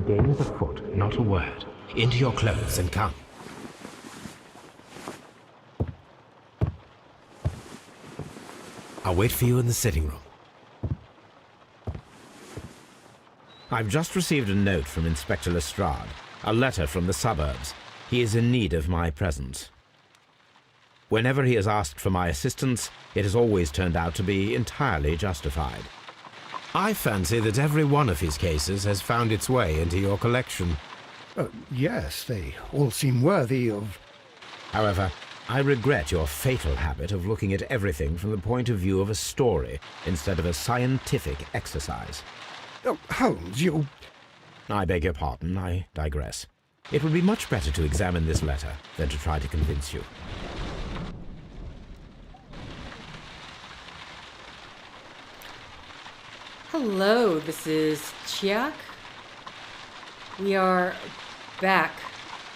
game is afoot, not a word. Into your clothes and come. I'll wait for you in the sitting room. I've just received a note from Inspector Lestrade, a letter from the suburbs. He is in need of my presence. Whenever he has asked for my assistance, it has always turned out to be entirely justified. I fancy that every one of his cases has found its way into your collection. Yes, they all seem worthy of... However, I regret your fatal habit of looking at everything from the point of view of a story instead of a scientific exercise. Oh, Holmes, you... I beg your pardon, I digress. It would be much better to examine this letter than to try to convince you. Hello, this is Chiak. We are back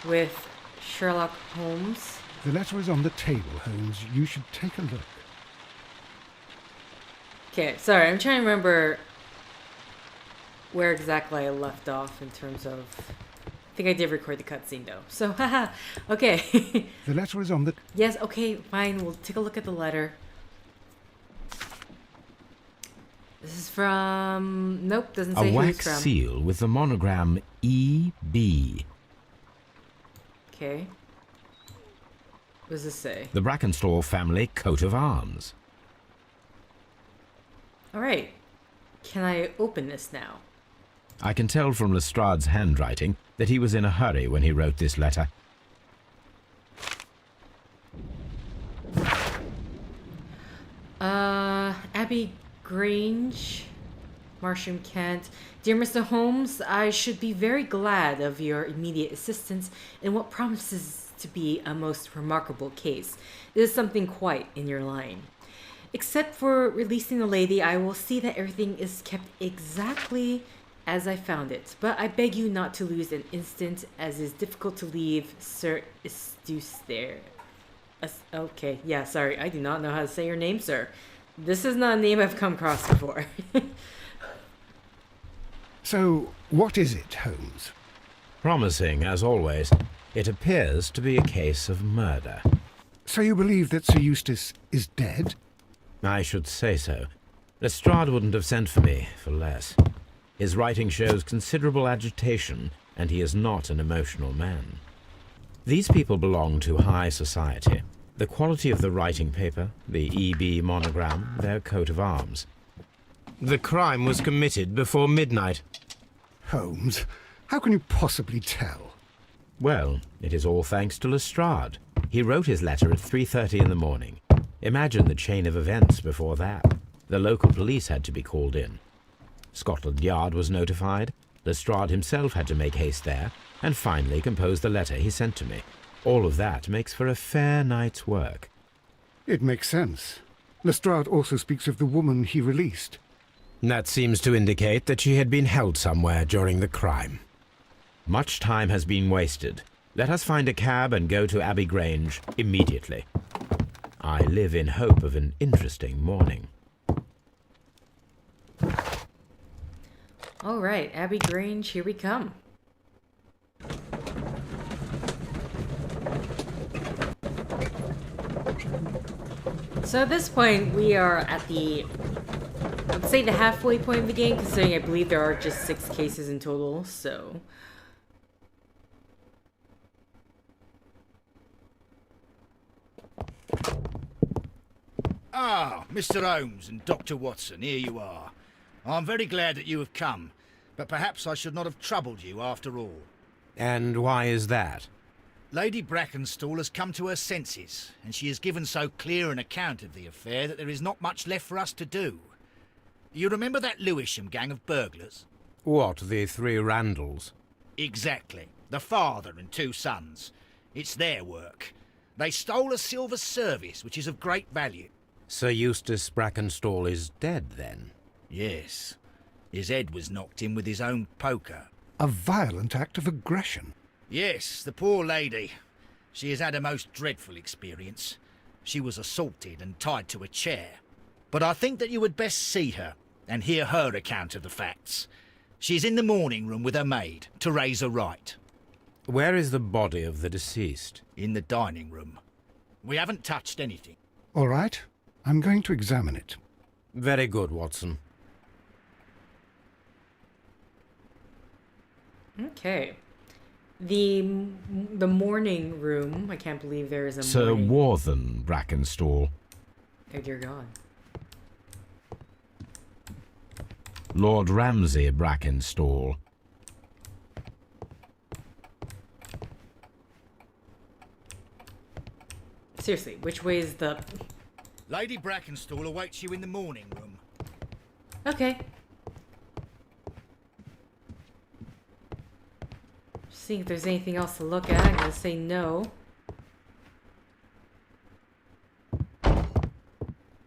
with Sherlock Holmes. The letter is on the table, Holmes. You should take a look. Okay, sorry, I'm trying to remember where exactly I left off in terms of... I think I did record the cutscene though. So, haha, okay. The letter is on the... Yes, okay, fine. We'll take a look at the letter. This is from... Nope, doesn't say A who it's wax from. seal with the monogram E.B. Okay. What does this say? The Brackenstall family coat of arms. Alright. Can I open this now? I can tell from Lestrade's handwriting that he was in a hurry when he wrote this letter. Abbey, Grange, Marsham, Kent. Dear Mr. Holmes, I should be very glad of your immediate assistance in what promises to be a most remarkable case. It is something quite in your line. Except for releasing the lady, I will see that everything is kept exactly as I found it. But I beg you not to lose an instant, as it is difficult to leave Sir Eustace there. Okay, yeah, sorry, I do not know how to say your name, sir. This is not a name I've come across before. So, what is it, Holmes? Promising, as always. It appears to be a case of murder. So you believe that Sir Eustace is dead? I should say so. Lestrade wouldn't have sent for me for less. His writing shows considerable agitation, and he is not an emotional man. These people belong to high society. The quality of the writing paper, the EB monogram, their coat of arms. The crime was committed before midnight. Holmes, how can you possibly tell? Well, it is all thanks to Lestrade. He wrote his letter at 3:30 in the morning. Imagine the chain of events before that. The local police had to be called in. Scotland Yard was notified. Lestrade himself had to make haste there, and finally compose the letter he sent to me. All of that makes for a fair night's work. It makes sense. Lestrade also speaks of the woman he released. That seems to indicate that she had been held somewhere during the crime. Much time has been wasted. Let us find a cab and go to Abbey Grange immediately. I live in hope of an interesting morning. All right, Abbey Grange, here we come. So at this point, we are at the, I'd say the halfway point of the game, considering I believe there are just 6 cases in total, so... Ah, Mr. Holmes and Dr. Watson, here you are. I'm very glad that you have come, but perhaps I should not have troubled you after all. And why is that? Lady Brackenstall has come to her senses, and she has given so clear an account of the affair that there is not much left for us to do. You remember that Lewisham gang of burglars? What, the 3 Randalls? Exactly. The father and 2 sons. It's their work. They stole a silver service, which is of great value. Sir Eustace Brackenstall is dead, then? Yes. His head was knocked in with his own poker. A violent act of aggression. Yes, the poor lady. She has had a most dreadful experience. She was assaulted and tied to a chair. But I think that you would best see her and hear her account of the facts. She's in the morning room with her maid, Teresa Wright. Where is the body of the deceased? In the dining room. We haven't touched anything. All right. I'm going to examine it. Very good, Watson. Okay. The morning room. I can't believe there is a Sir morning. Warthen Brackenstall. Oh dear God. Lord Ramsay Brackenstall. Seriously, which way is the... Lady Brackenstall awaits you in the morning room. Okay. Seeing if there's anything else to look at. I'm gonna say no.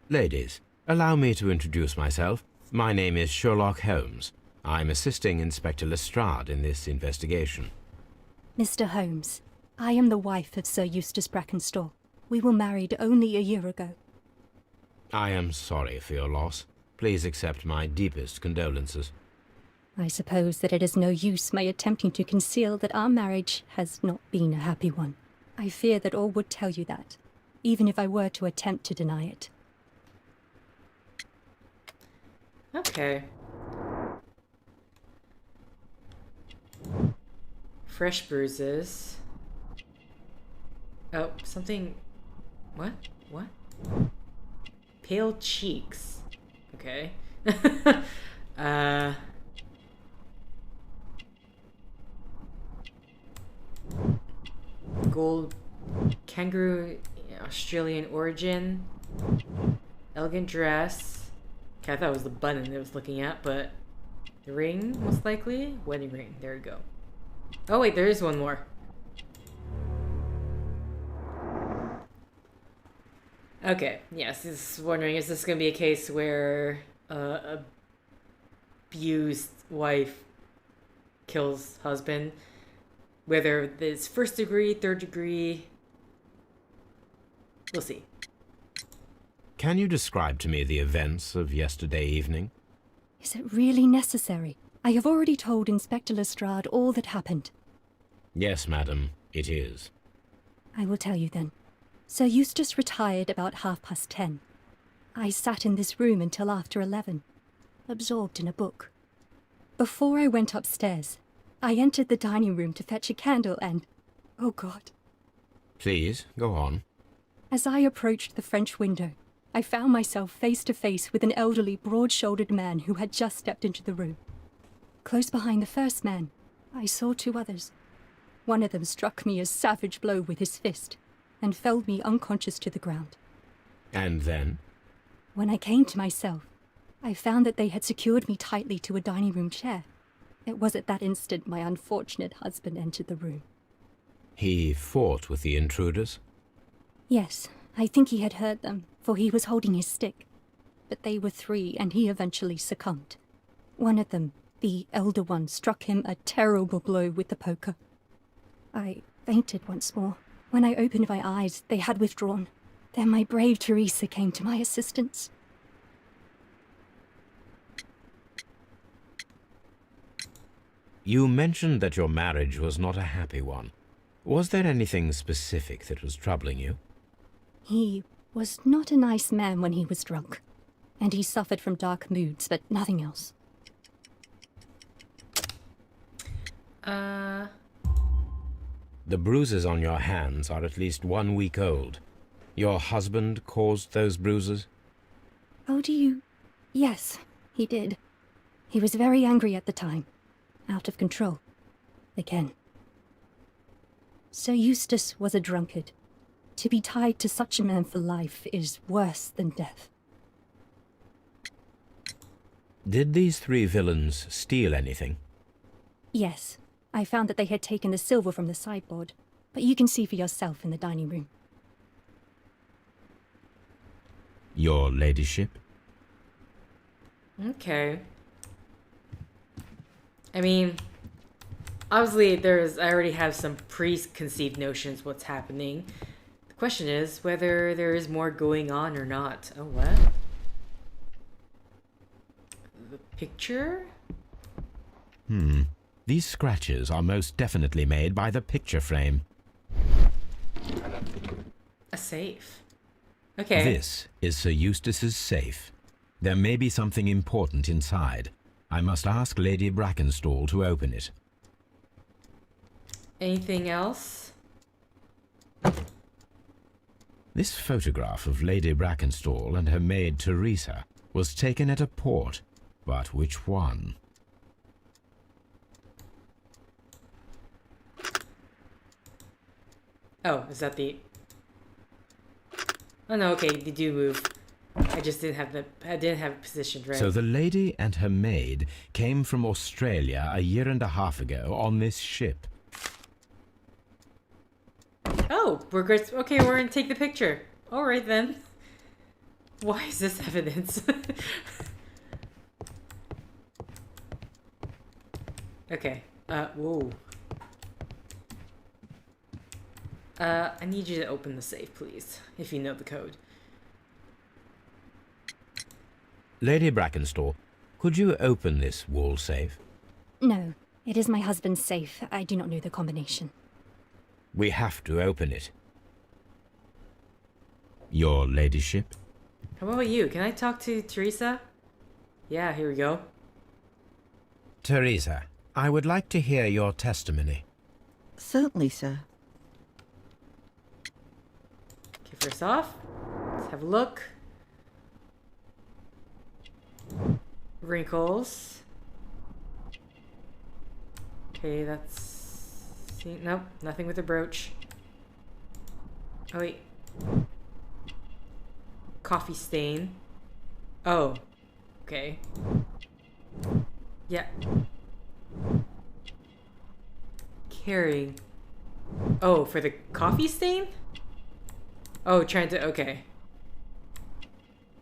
Ladies, allow me to introduce myself. My name is Sherlock Holmes. I'm assisting Inspector Lestrade in this investigation. Mr. Holmes, I am the wife of Sir Eustace Brackenstall. We were married only a year ago. I am sorry for your loss. Please accept my deepest condolences. I suppose that it is no use my attempting to conceal that our marriage has not been a happy one. I fear that all would tell you that, even if I were to attempt to deny it. Okay. Fresh bruises. Oh, something... What? What? Pale cheeks. Okay. Gold kangaroo, Australian origin. Elegant dress. Okay, I thought it was the button it was looking at, but the ring, most likely? Wedding ring. There we go. Oh wait, there is one more. Okay, yes, just wondering, is this going to be a case where abused wife kills husband? Whether it's first degree, third degree, we'll see. Can you describe to me the events of yesterday evening? Is it really necessary? I have already told Inspector Lestrade all that happened. Yes, madam, it is. I will tell you then. Sir Eustace retired about 10:30. I sat in this room until after 11, absorbed in a book. Before I went upstairs, I entered the dining room to fetch a candle and... oh God. Please, go on. As I approached the French window, I found myself face to face with an elderly, broad-shouldered man who had just stepped into the room. Close behind the first man, I saw two others. One of them struck me a savage blow with his fist and felled me unconscious to the ground. And then? When I came to myself, I found that they had secured me tightly to a dining room chair. It was at that instant my unfortunate husband entered the room. He fought with the intruders? Yes, I think he had hurt them, for he was holding his stick. But they were three, and he eventually succumbed. One of them, the elder one, struck him a terrible blow with the poker. I fainted once more. When I opened my eyes, they had withdrawn. Then my brave Teresa came to my assistance. You mentioned that your marriage was not a happy one. Was there anything specific that was troubling you? He was not a nice man when he was drunk, and he suffered from dark moods, but nothing else. The bruises on your hands are at least 1 week old. Your husband caused those bruises? Oh, do you... Yes, he did. He was very angry at the time. Out of control. Again. Sir Eustace was a drunkard. To be tied to such a man for life is worse than death. Did these three villains steal anything? Yes, I found that they had taken the silver from the sideboard, but you can see for yourself in the dining room. Your ladyship? Okay. I mean, obviously I already have some preconceived notions what's happening. The question is whether there is more going on or not. Oh, what? The picture? These scratches are most definitely made by the picture frame. A safe. Okay. This is Sir Eustace's safe. There may be something important inside. I must ask Lady Brackenstall to open it. Anything else? This photograph of Lady Brackenstall and her maid Teresa was taken at a port, but which one? Oh, is that the... Oh no, okay, they do move. I just didn't have it positioned right. So the lady and her maid came from Australia a year and a half ago on this ship. Oh, we're good. Okay, we're gonna take the picture. All right then. Why is this evidence? Okay. Whoa. I need you to open the safe, please, if you know the code. Lady Brackenstall, could you open this wall safe? No, it is my husband's safe. I do not know the combination. We have to open it. Your ladyship? How about you? Can I talk to Teresa? Yeah, here we go. Teresa, I would like to hear your testimony. Certainly, sir. Okay, first off, let's have a look. Wrinkles. Okay, that's... See, nope, nothing with the brooch. Oh, wait. Coffee stain. Oh. Okay. Yeah. Carrying. Oh, for the coffee stain? Oh, trying to... Okay.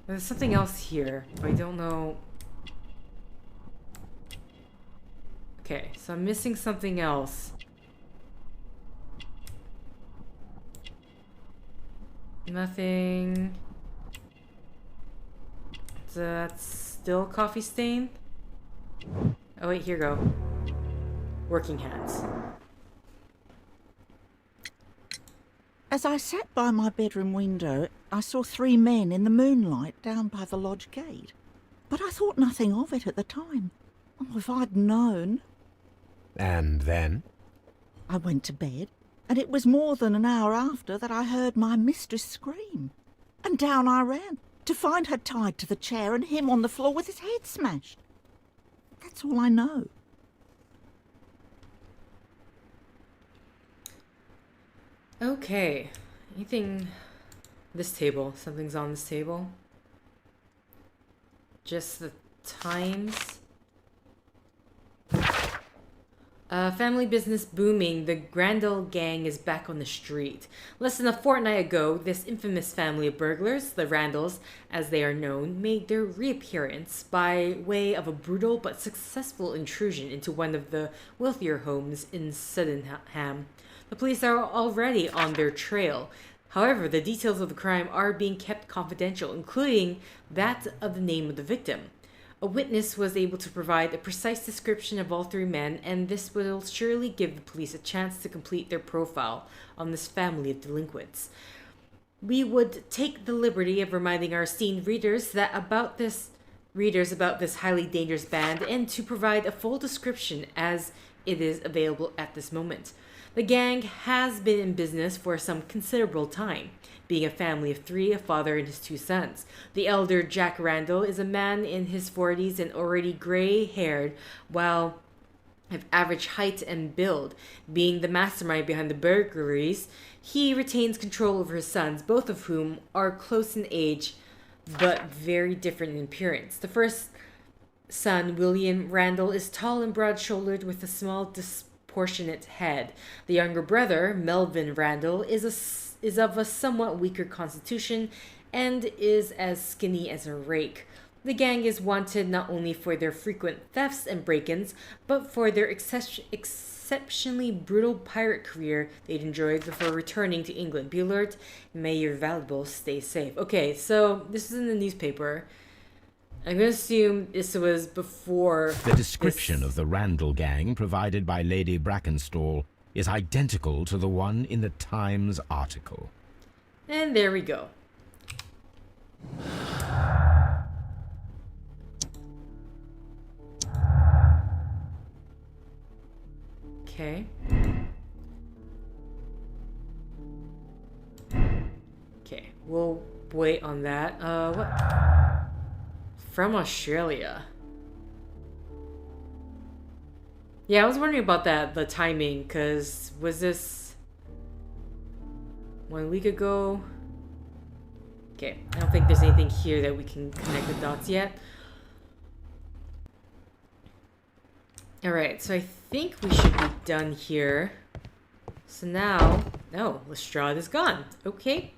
There's something else here, but I don't know... Okay, so I'm missing something else. Nothing... That's still coffee stain? Oh wait, here we go. Working hands. As I sat by my bedroom window, I saw 3 men in the moonlight down by the lodge gate. But I thought nothing of it at the time. Oh, if I'd known. And then? I went to bed, and it was more than an hour after that I heard my mistress scream. And down I ran, to find her tied to the chair and him on the floor with his head smashed. That's all I know. Okay. Anything... This table. Something's on this table. Just the times. Family business booming. The Grandel gang is back on the street. Less than a fortnight ago, this infamous family of burglars, the Randalls, as they are known, made their reappearance by way of a brutal but successful intrusion into one of the wealthier homes in Sydenham. The police are already on their trail. However, the details of the crime are being kept confidential, including that of the name of the victim. A witness was able to provide a precise description of all 3 men, and this will surely give the police a chance to complete their profile on this family of delinquents. We would take the liberty of reminding our esteemed readers about this highly dangerous band, and to provide a full description as it is available at this moment. The gang has been in business for some considerable time, being a family of 3, a father and his 2 sons. The elder, Jack Randall, is a man in his 40s and already gray-haired, while of average height and build. Being the mastermind behind the burglaries, he retains control over his sons, both of whom are close in age but very different in appearance. The first son, William Randall, is tall and broad-shouldered with a small disproportionate head. The younger brother, Melvin Randall, is of a somewhat weaker constitution and is as skinny as a rake. The gang is wanted not only for their frequent thefts and break-ins, but for their exceptionally brutal pirate career they'd enjoyed before returning to England. Be alert, may your valuables stay safe. Okay, so this is in the newspaper. I'm gonna assume this was before The description this- of the Randall gang provided by Lady Brackenstall is identical to the one in the Times article. And there we go. Okay. Okay, we'll wait on that. What? From Australia. Yeah, I was wondering about that, the timing, because was this 1 week ago? Okay, I don't think there's anything here that we can connect the dots yet. Alright, so I think we should be done here. So now... Oh, Lestrade is gone. Okay.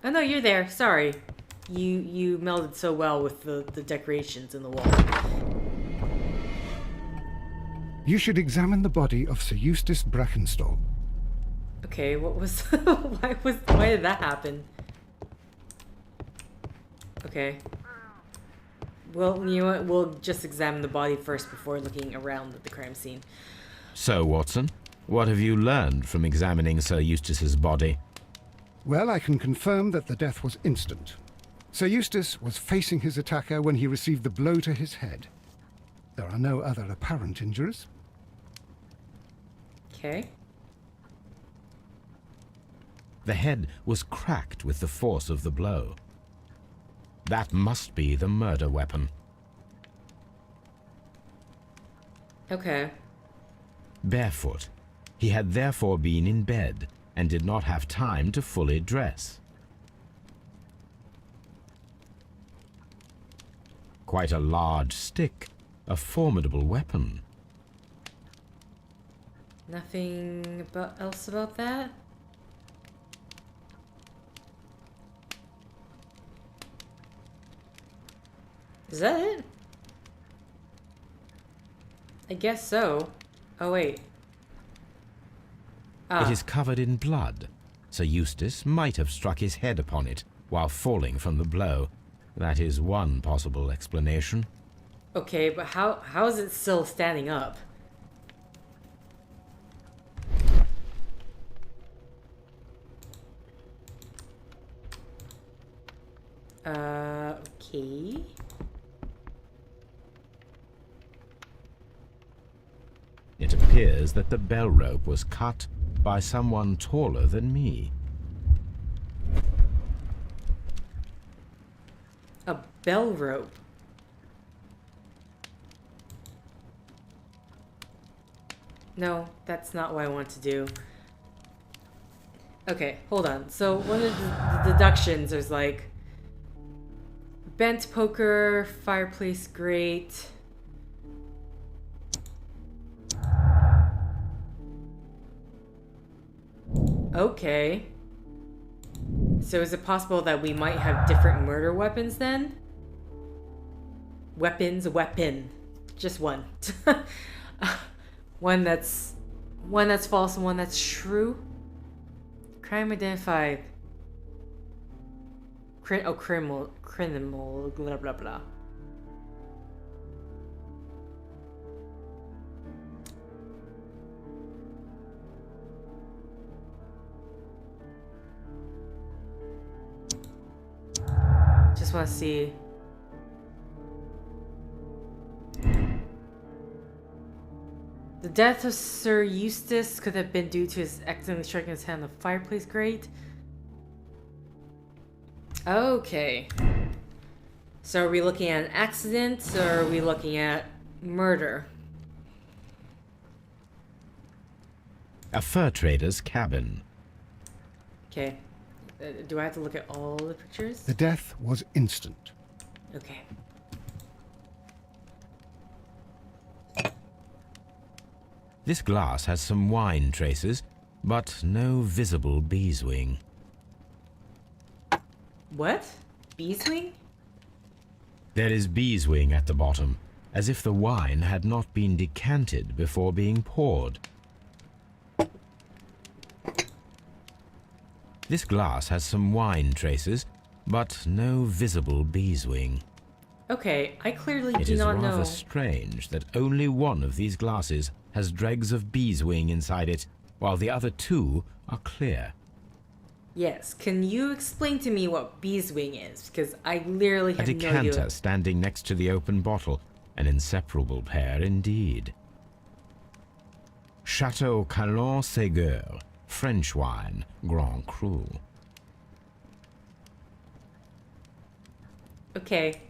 Oh no, you're there. Sorry. You melded so well with the decorations in the wall. You should examine the body of Sir Eustace Brackenstall. Okay, what was... why did that happen? Okay. Well, you know what? We'll just examine the body first before looking around at the crime scene. So, Watson, what have you learned from examining Sir Eustace's body? Well, I can confirm that the death was instant. Sir Eustace was facing his attacker when he received the blow to his head. There are no other apparent injuries. Okay. The head was cracked with the force of the blow. That must be the murder weapon. Okay. Barefoot, he had therefore been in bed and did not have time to fully dress. Quite a large stick, a formidable weapon. Nothing else about that? Is that it? I guess so. Oh, wait. It is covered in blood. Sir Eustace might have struck his head upon it while falling from the blow. That is one possible explanation. Okay, but how is it still standing up? Okay. It appears that the bell rope was cut by someone taller than me. A bell rope. No, that's not what I want to do. Okay, hold on. So one of the deductions is like bent poker, fireplace grate. Okay. So is it possible that we might have different murder weapons then? Weapon. Just one. One that's false and one that's true. Crime identified. Criminal, blah blah blah. Just want to see. The death of Sir Eustace could have been due to his accidentally striking his head on the fireplace grate. Okay. So are we looking at an accident or are we looking at murder? A fur trader's cabin. Okay. Do I have to look at all the pictures? The death was instant. Okay. This glass has some wine traces, but no visible beeswing. What? Beeswing? There is beeswing at the bottom, as if the wine had not been decanted before being poured. This glass has some wine traces, but no visible beeswing. Okay, I clearly It do is not rather know. strange that only one of these glasses has dregs of beeswing inside it, while the other two are clear. Yes, can you explain to me what beeswing is? Because I literally A have no decanter idea. standing next to the open bottle, an inseparable pair indeed. Chateau Calon Ségur, French wine, Grand Cru. Okay.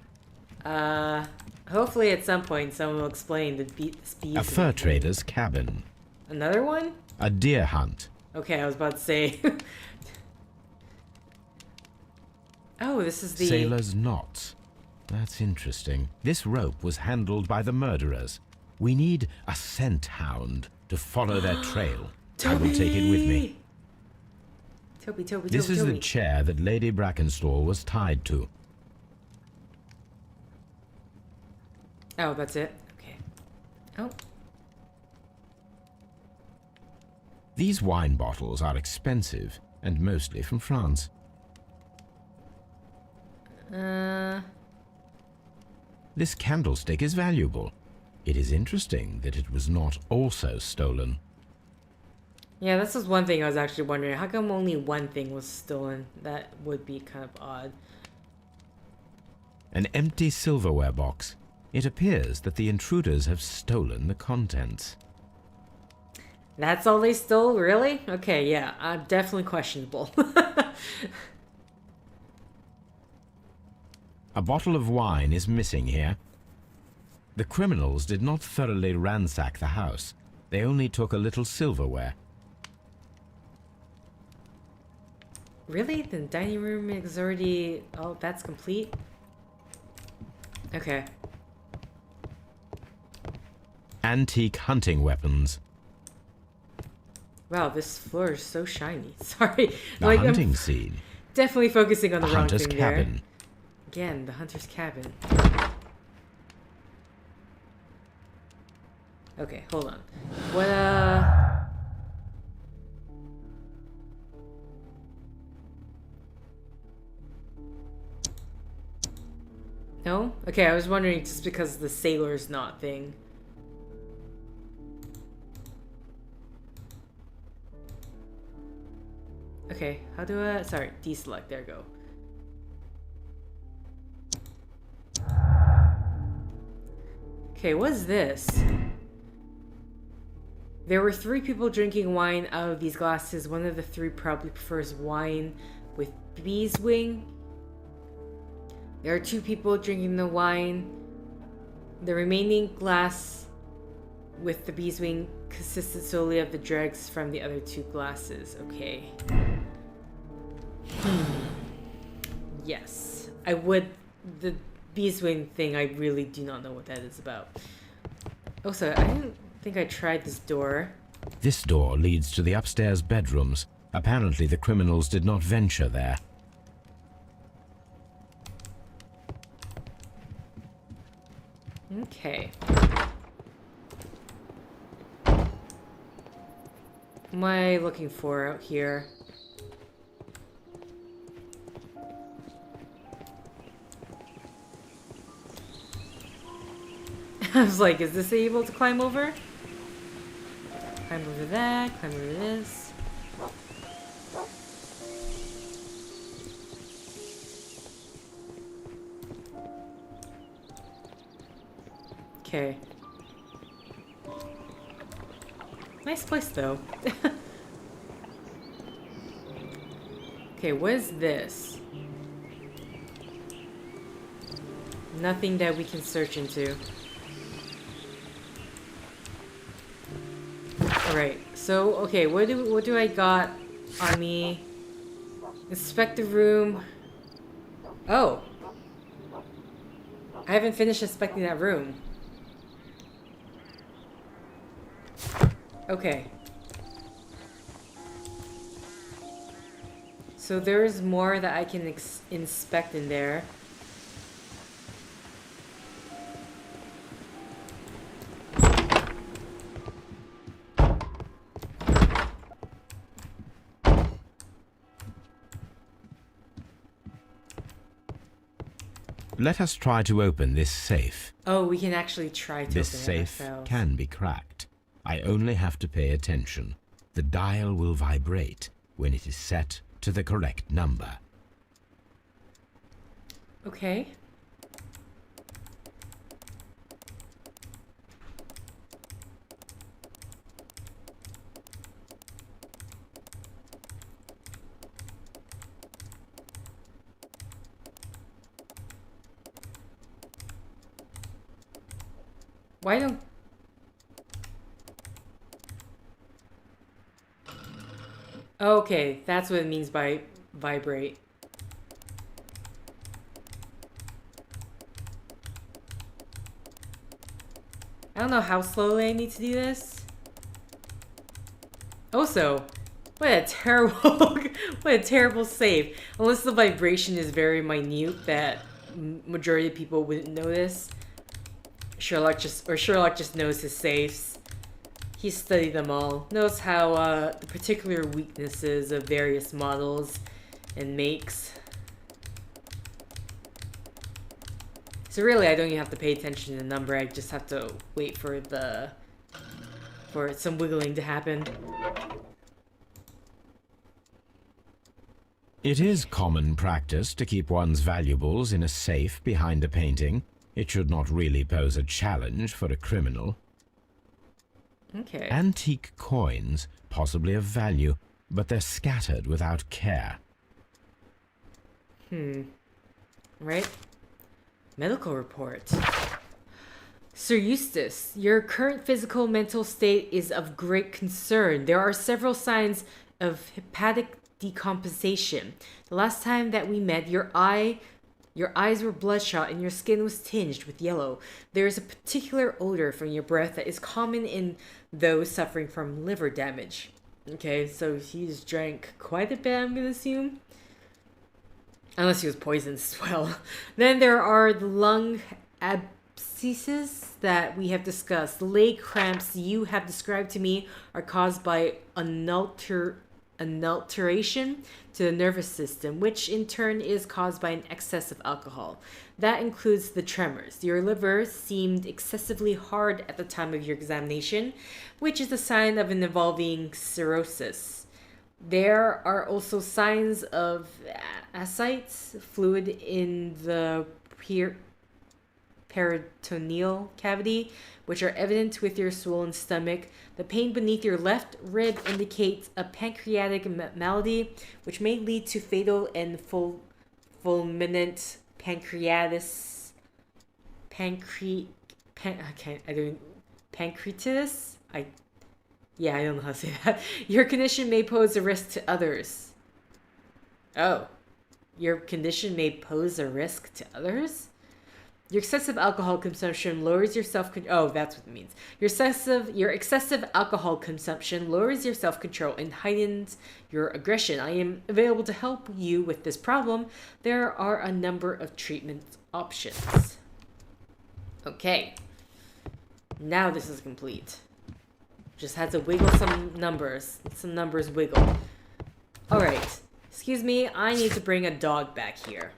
Hopefully at some point someone will explain this beeswing A fur thing. trader's cabin. Another one? A deer hunt. Okay, I was about to say. Oh, this is the... Sailor's knots. That's interesting. This rope was handled by the murderers. We need a scent hound to follow their trail. I will take it with me. Toby. This is the chair that Lady Brackenstall was tied to. Oh, that's it? Okay. Oh. These wine bottles are expensive and mostly from France. This candlestick is valuable. It is interesting that it was not also stolen. Yeah, this is one thing I was actually wondering. How come only one thing was stolen? That would be kind of odd. An empty silverware box. It appears that the intruders have stolen the contents. That's all they stole? Really? Okay, yeah. Definitely questionable. A bottle of wine is missing here. The criminals did not thoroughly ransack the house. They only took a little silverware. Really? The dining room is already... Oh, that's complete? Okay. Antique hunting weapons. Wow, this floor is so shiny. Sorry. The hunting scene. Definitely focusing on A the wrong hunter's thing cabin. there. Again, the hunter's cabin. Okay, hold on. What, No? Okay, I was wondering just because of the sailor's knot thing. Okay, how do I... Sorry, deselect. There we go. Okay, what is this? There were 3 people drinking wine out of these glasses. One of the 3 probably prefers wine with beeswing. There are 2 people drinking the wine. The remaining glass with the beeswing consisted solely of the dregs from the other 2 glasses. Okay. Yes. I would... The beeswing thing, I really do not know what that is about. Also, I didn't think I tried this door. This door leads to the upstairs bedrooms. Apparently the criminals did not venture there. Okay. What am I looking for out here? I was like, is this able to climb over? Climb over that, climb over this. Okay. Nice place though. Okay, what is this? Nothing that we can search into. Alright, so, okay, what do I got on me? Inspect the room. Oh! I haven't finished inspecting that room. Okay. So there is more that I can inspect in there. Let us try to open this safe. Oh, we can actually try to This open it safe ourselves. can be cracked. I only have to pay attention. The dial will vibrate when it is set to the correct number. Okay. Why don't... Okay, that's what it means by vibrate. I don't know how slowly I need to do this. Also, what a terrible, what a terrible save. Unless the vibration is very minute that majority of people wouldn't notice. Sherlock just knows his safes. He studied them all. Knows how the particular weaknesses of various models and makes. So really, I don't even have to pay attention to the number. I just have to wait for some wiggling to happen. It is common practice to keep one's valuables in a safe behind a painting. It should not really pose a challenge for a criminal. Okay. Antique coins, possibly of value, but they're scattered without care. Right? Medical report. Sir Eustace, your current physical and mental state is of great concern. There are several signs of hepatic decomposition. The last time that we met, your eyes were bloodshot and your skin was tinged with yellow. There is a particular odor from your breath that is common in those suffering from liver damage. Okay, so he's drank quite a bit, I'm gonna assume. Unless he was poisoned as well. Then there are the lung abscesses that we have discussed. The leg cramps you have described to me are caused by adulteration to the nervous system, which in turn is caused by an excess of alcohol. That includes the tremors. Your liver seemed excessively hard at the time of your examination, which is a sign of an evolving cirrhosis. There are also signs of ascites, fluid in the peritoneal cavity, which are evident with your swollen stomach. The pain beneath your left rib indicates a pancreatic malady, which may lead to fatal and fulminant pancreatitis. Pancreatitis? I don't know how to say that. Your condition may pose a risk to others. Oh. Your condition may pose a risk to others? Your excessive alcohol consumption lowers your self-control. Oh, that's what it means. Your excessive alcohol consumption lowers your self-control and heightens your aggression. I am available to help you with this problem. There are a number of treatment options. Okay. Now this is complete. Just had to wiggle some numbers. Some numbers wiggle. Alright. Excuse me, I need to bring a dog back here.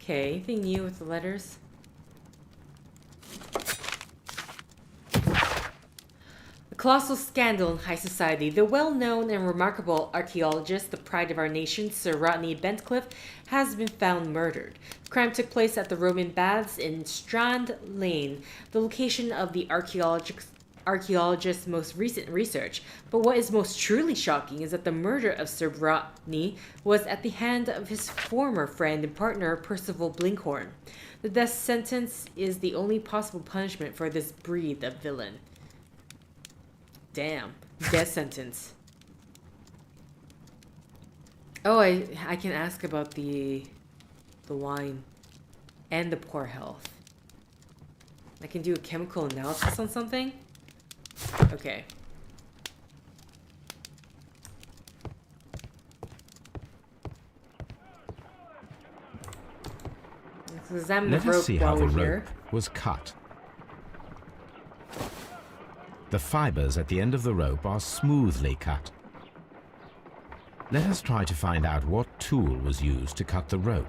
Okay, anything new with the letters? A colossal scandal in high society. The well-known and remarkable archaeologist, the pride of our nation, Sir Rodney Bentcliffe, has been found murdered. The crime took place at the Roman Baths in Strand Lane, the location of the archaeologist's most recent research. But what is most truly shocking is that the murder of Sir Rodney was at the hand of his former friend and partner, Percival Blinkhorn. The death sentence is the only possible punishment for this breed of villain. Damn. Death sentence. Oh, I can ask about the wine and the poor health. I can do a chemical analysis on something? Okay. examine Let the us rope see how while the we're here. rope was cut. The fibers at the end of the rope are smoothly cut. Let us try to find out what tool was used to cut the rope.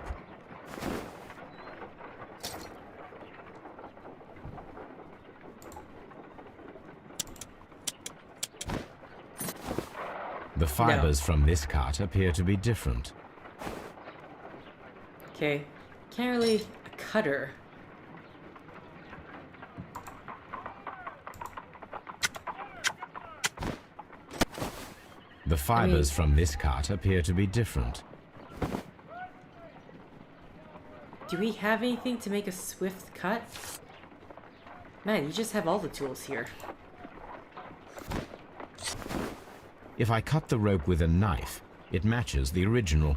The fibers from this cut appear to be different. Okay. Can't really... a cutter. The fibers from this cut appear to be different. Do we have anything to make a swift cut? Man, you just have all the tools here. If I cut the rope with a knife, it matches the original.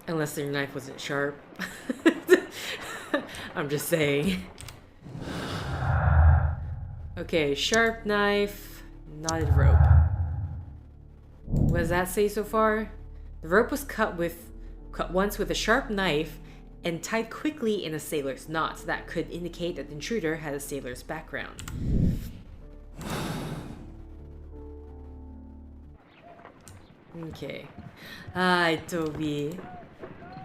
Unless your knife wasn't sharp. I'm just saying. Okay, sharp knife, knotted rope. What does that say so far? The rope was cut once with a sharp knife and tied quickly in a sailor's knot. That could indicate that the intruder had a sailor's background. Okay. Toby.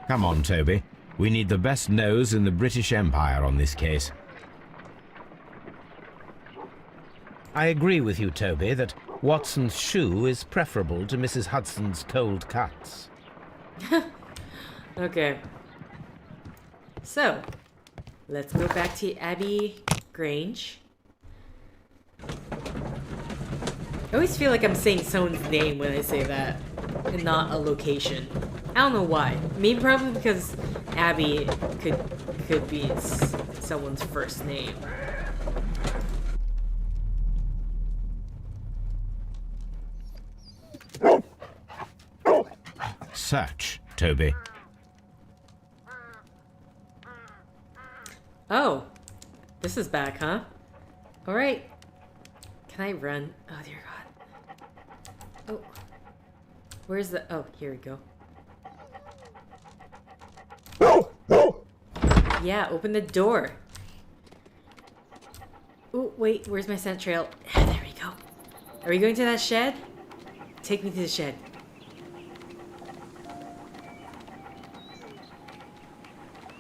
Come on, Toby. We need the best nose in the British Empire on this case. I agree with you, Toby, that Watson's shoe is preferable to Mrs. Hudson's cold cuts. Okay. So, let's go back to Abbey Grange. I always feel like I'm saying someone's name when I say that, and not a location. I don't know why. Maybe probably because Abbey could be someone's first name. Search, Toby. Oh, this is back, huh? All right. Can I run? Oh dear God. Oh, where's the? Oh, here we go. Yeah, open the door. Oh, wait, where's my scent trail? There we go. Are we going to that shed? Take me to the shed.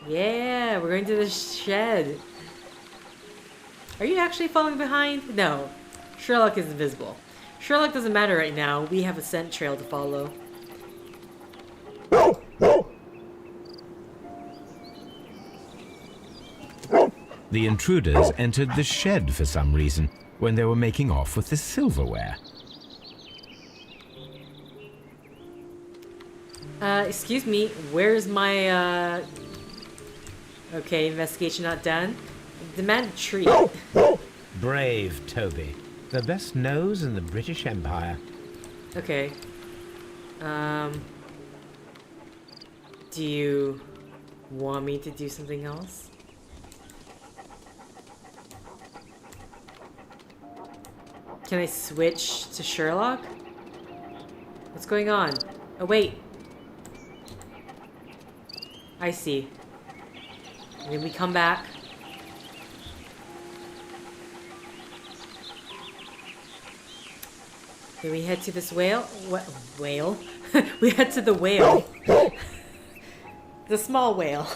Yeah, we're going to the shed. Are you actually falling behind? No. Sherlock is invisible. Sherlock doesn't matter right now. We have a scent trail to follow. The intruders entered the shed for some reason when they were making off with the silverware. Excuse me, where's my, Okay, investigation not done. Demand a treat. Brave Toby. The best nose in the British Empire. Okay. Do you want me to do something else? Can I switch to Sherlock? What's going on? Oh, wait. I see. And then we come back. Then we head to this whale. What? Whale? We head to the whale. The small whale.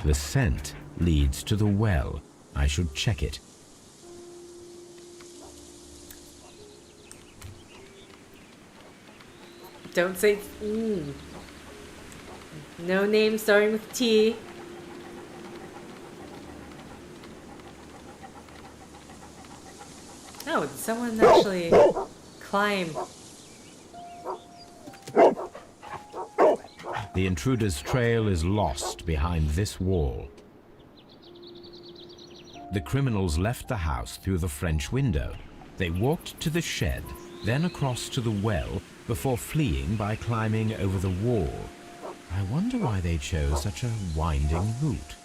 The scent leads to the well. I should check it. Don't say... No name starting with T. Oh, did someone actually climb? The intruder's trail is lost behind this wall. The criminals left the house through the French window. They walked to the shed, then across to the well, before fleeing by climbing over the wall. I wonder why they chose such a winding route.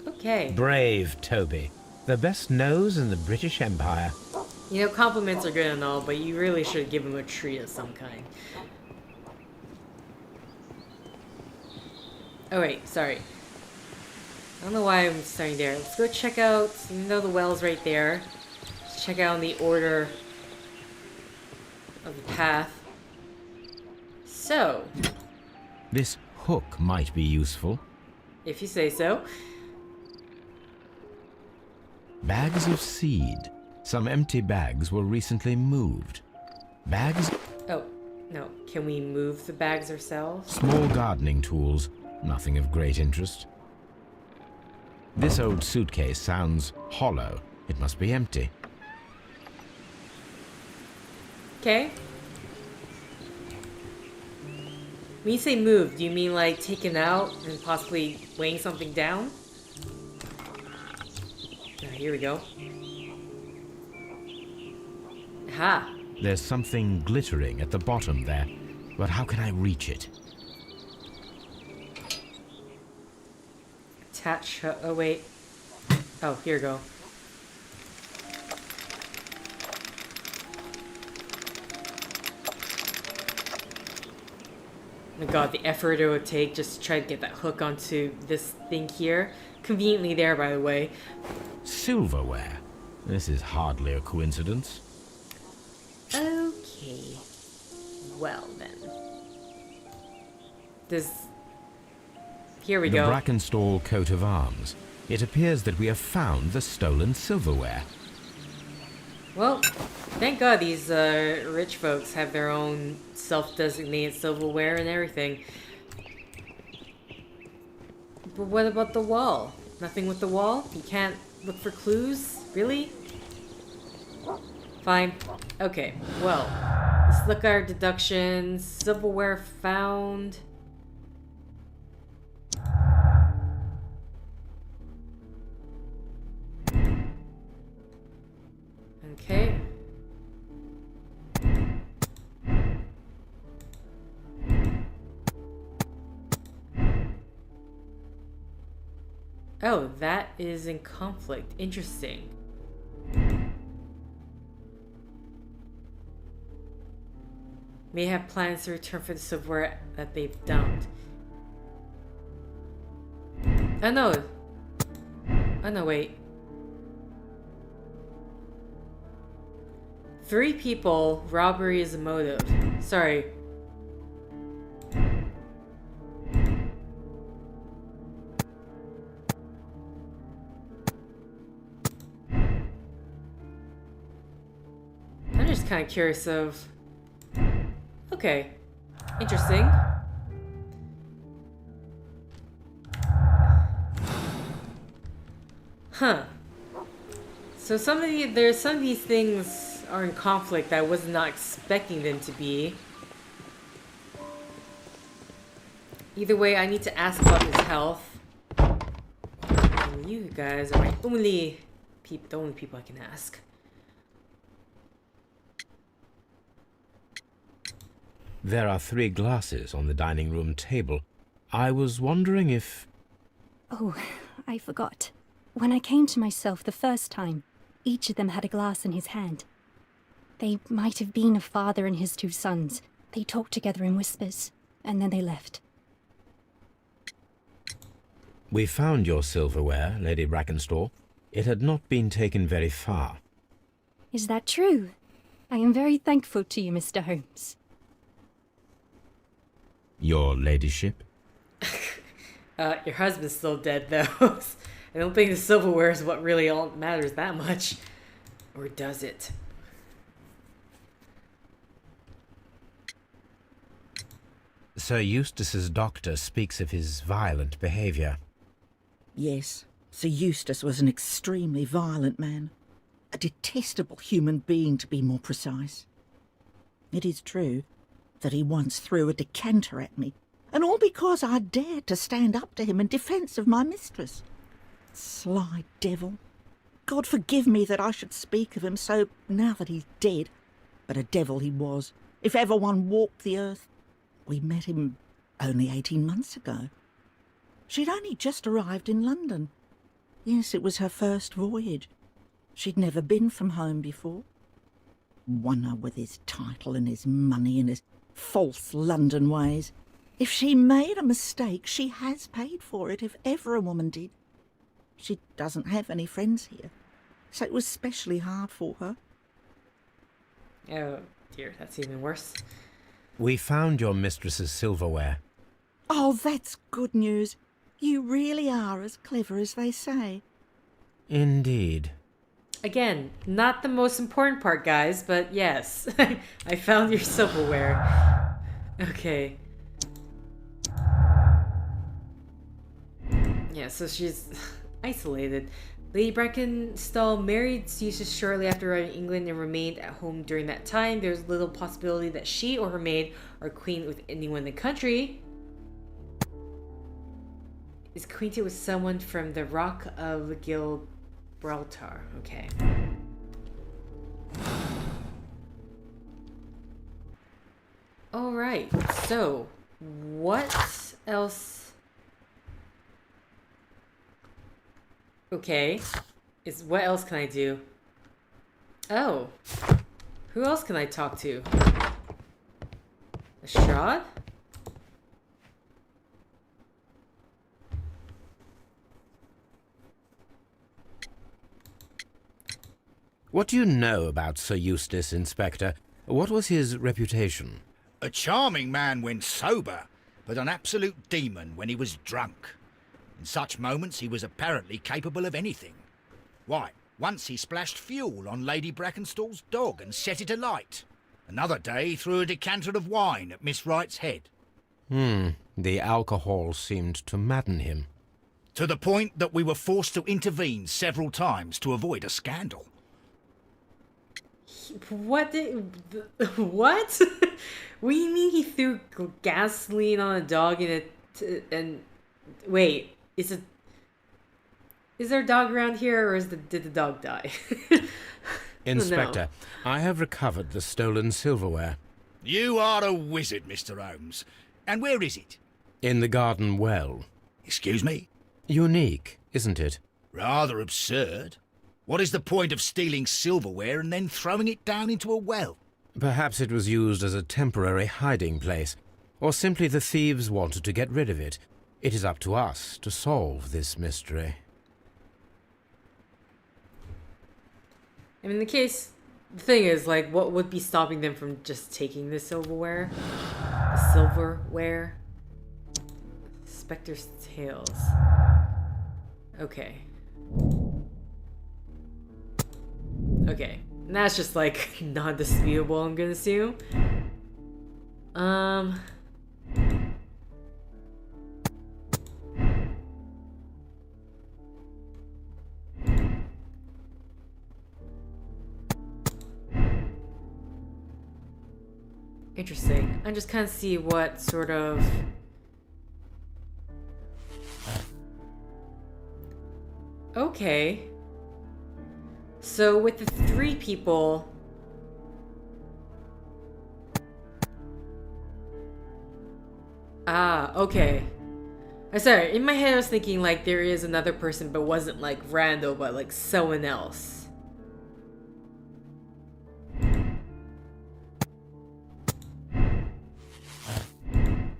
Okay. Brave Toby. The best nose in the British Empire. You know, compliments are good and all, but you really should give him a treat of some kind. Oh wait, sorry. I don't know why I'm starting there. Let's go check out, even though the well's right there, let's check out in the order of the path. So, This hook might be useful. if you say so. Bags of seed. Some empty bags were recently moved. Bags, Oh, no. Can we move the bags ourselves? small gardening tools, nothing of great interest. This old suitcase sounds hollow. It must be empty. Okay. When you say move, do you mean like taken out and possibly weighing something down? Here we go. Aha. There's something glittering at the bottom there, but how can I reach it? Attach. Oh, wait. Oh, here we go. Oh my god, the effort it would take just to try to get that hook onto this thing here. Conveniently there, by the way. Silverware. This is hardly a coincidence. Okay. Well, then. Here we The go. Brackenstall coat of arms. It appears that we have found the stolen silverware. Well, thank God these rich folks have their own self-designated silverware and everything. But what about the wall? Nothing with the wall? You can't look for clues? Really? Fine. Okay, well, let's look at our deductions. Silverware found. Okay. Oh, that is in conflict. Interesting. May have plans to return for the silverware that they've dumped. Oh no. Oh no, wait. 3 people, robbery is a motive. Sorry. I'm just kind of curious of... Okay. Interesting. Huh. So some of these things are in conflict that I was not expecting them to be. Either way, I need to ask about his health. And you guys are the only people I can ask. There are 3 glasses on the dining room table. I was wondering if... Oh, I forgot. When I came to myself the first time, each of them had a glass in his hand. They might have been a father and his 2 sons. They talked together in whispers, and then they left. We found your silverware, Lady Brackenstall. It had not been taken very far. Is that true? I am very thankful to you, Mr. Holmes. Your ladyship? Your husband's still dead, though. I don't think the silverware is what really all matters that much. Or does it? Sir Eustace's doctor speaks of his violent behaviour. Yes, Sir Eustace was an extremely violent man. A detestable human being, to be more precise. It is true that he once threw a decanter at me, and all because I dared to stand up to him in defence of my mistress. Sly devil. God forgive me that I should speak of him so now that he's dead, but a devil he was, if ever one walked the earth. We met him only 18 months ago. She'd only just arrived in London. Yes, it was her first voyage. She'd never been from home before. One with his title and his money and his false London ways. If she made a mistake, she has paid for it, if ever a woman did. She doesn't have any friends here, so it was specially hard for her. Oh dear, that's even worse. We found your mistress's silverware. Oh, that's good news. You really are as clever as they say. Indeed. Again, not the most important part, guys, but yes. I found your silverware. Okay. Yeah, so she's isolated. Lady Brackenstall married Eustace shortly after arriving in England and remained at home during that time. There's little possibility that she or her maid are acquainted with anyone in the country. Is acquainted with someone from the Rock of Gibraltar. Okay. Alright, so what else? Okay. What else can I do? Oh. Who else can I talk to? A shot? What do you know about Sir Eustace, Inspector? What was his reputation? A charming man when sober, but an absolute demon when he was drunk. In such moments he was apparently capable of anything. Why, once he splashed fuel on Lady Brackenstall's dog and set it alight. Another day he threw a decanter of wine at Miss Wright's head. The alcohol seemed to madden him. To the point that we were forced to intervene several times to avoid a scandal. What? What? What do you mean he threw gasoline on a dog and wait, is there a dog around here, or did the dog die? Inspector, I have recovered the stolen silverware. You are a wizard, Mr. Holmes. And where is it? In the garden well. Excuse me? Unique, isn't it? Rather absurd. What is the point of stealing silverware and then throwing it down into a well? Perhaps it was used as a temporary hiding place, or simply the thieves wanted to get rid of it. It is up to us to solve this mystery. I mean, the thing is, like, what would be stopping them from just taking the silverware? The silverware? Spectre's Tales. Okay. Okay. And that's just, like, non-disputable, I'm gonna assume. Interesting. I just kind of see what sort of... Okay. So with the 3 people... Ah, okay. I'm sorry, in my head I was thinking like there is another person, but wasn't like Randall, but like someone else.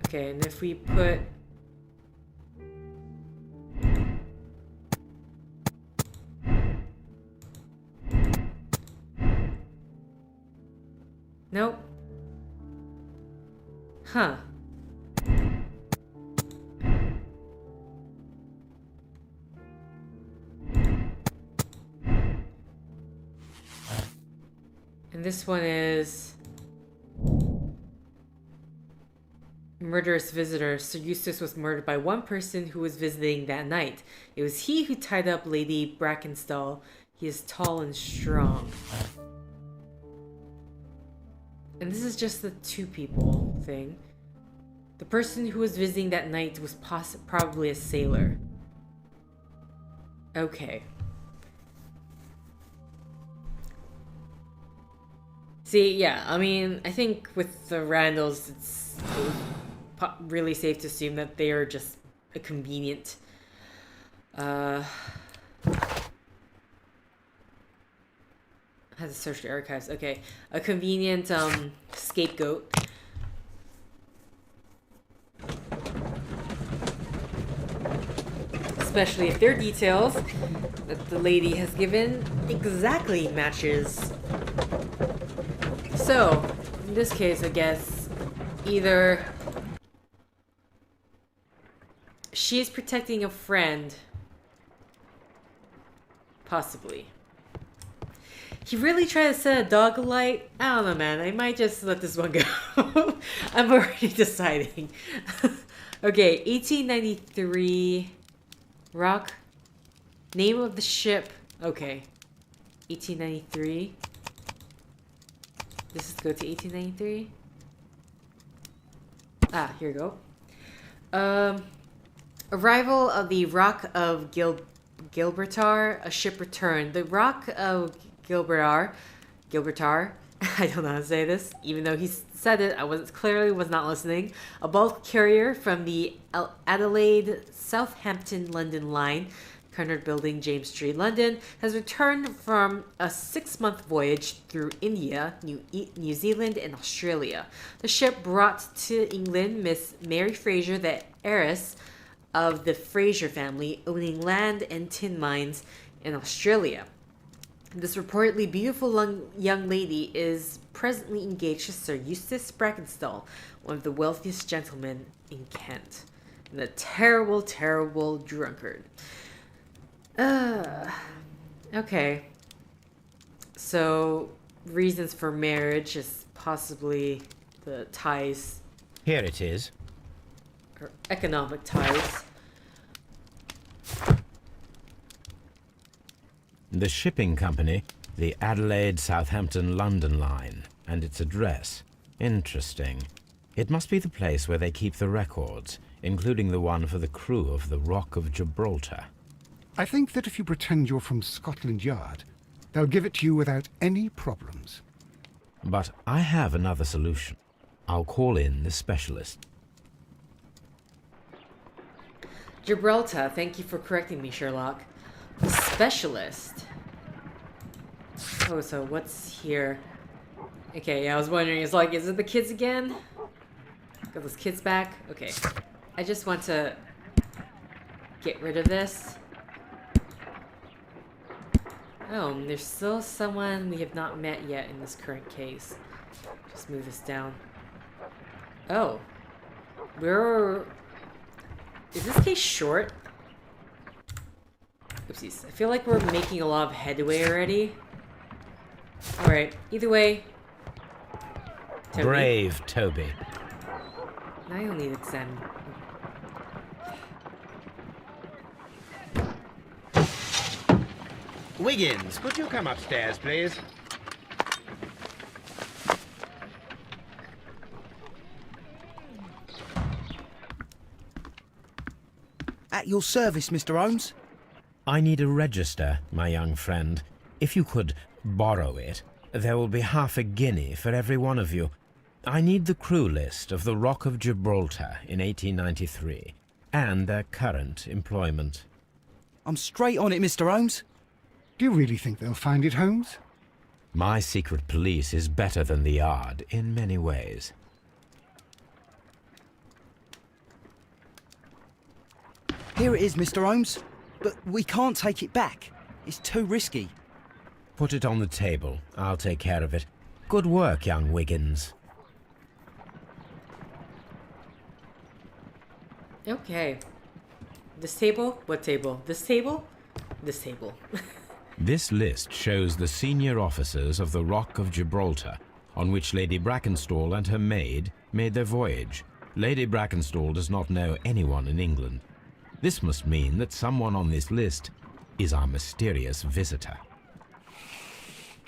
Okay, and if we put... Nope. Huh. And this one is... Murderous visitor. Sir Eustace was murdered by one person who was visiting that night. It was he who tied up Lady Brackenstall. He is tall and strong. And this is just the 2 people thing. The person who was visiting that night was probably a sailor. Okay. See, yeah, I mean, I think with the Randalls, it's really safe to assume that they are just a convenient... I had to search the archives. Okay. A convenient scapegoat. Especially if their details that the lady has given exactly matches. So, in this case, I guess either she is protecting a friend, possibly. He really tried to set a dog alight. I don't know, man. I might just let this one go. I'm already deciding. Okay, 1893. Rock. Name of the ship. Okay. 1893. Let's just go to 1893. Ah, here we go. Arrival of the Rock of Gibraltar. A ship returned. The Rock of Gibraltar. I don't know how to say this. Even though he said it, I was not listening. A bulk carrier from the Adelaide, Southampton, London line, Cunard Building, James Street, London, has returned from a 6-month voyage through India, New Zealand, and Australia. The ship brought to England Miss Mary Fraser, the heiress of the Fraser family, owning land and tin mines in Australia. This reportedly beautiful young lady is presently engaged to Sir Eustace Brackenstall, one of the wealthiest gentlemen in Kent, and a terrible, terrible drunkard. Okay. So, reasons for marriage is possibly the ties. Here it is. Or economic ties. The shipping company, the Adelaide, Southampton, London line, and its address. Interesting. It must be the place where they keep the records, including the one for the crew of the Rock of Gibraltar. I think that if you pretend you're from Scotland Yard, they'll give it to you without any problems. But I have another solution. I'll call in the specialist. Gibraltar, thank you for correcting me, Sherlock. The specialist. Oh, so what's here? Okay, yeah, I was wondering, is it the kids again? Got those kids back? Okay. I just want to get rid of this. Oh, there's still someone we have not met yet in this current case. Just move this down. Oh. Is this case short? Oopsies. I feel like we're making a lot of headway already. Alright, either way. Toby. Brave Toby. Now you'll need examine. Wiggins, could you come upstairs, please? At your service, Mr. Holmes. I need a register, my young friend. If you could borrow it, there will be half a guinea for every one of you. I need the crew list of the Rock of Gibraltar in 1893, and their current employment. I'm straight on it, Mr. Holmes. Do you really think they'll find it, Holmes? My secret police is better than the Yard in many ways. Here it is, Mr. Holmes. But we can't take it back. It's too risky. Put it on the table. I'll take care of it. Good work, young Wiggins. Okay. This table? What table? This table? This table. This list shows the senior officers of the Rock of Gibraltar, on which Lady Brackenstall and her maid made their voyage. Lady Brackenstall does not know anyone in England. This must mean that someone on this list is our mysterious visitor.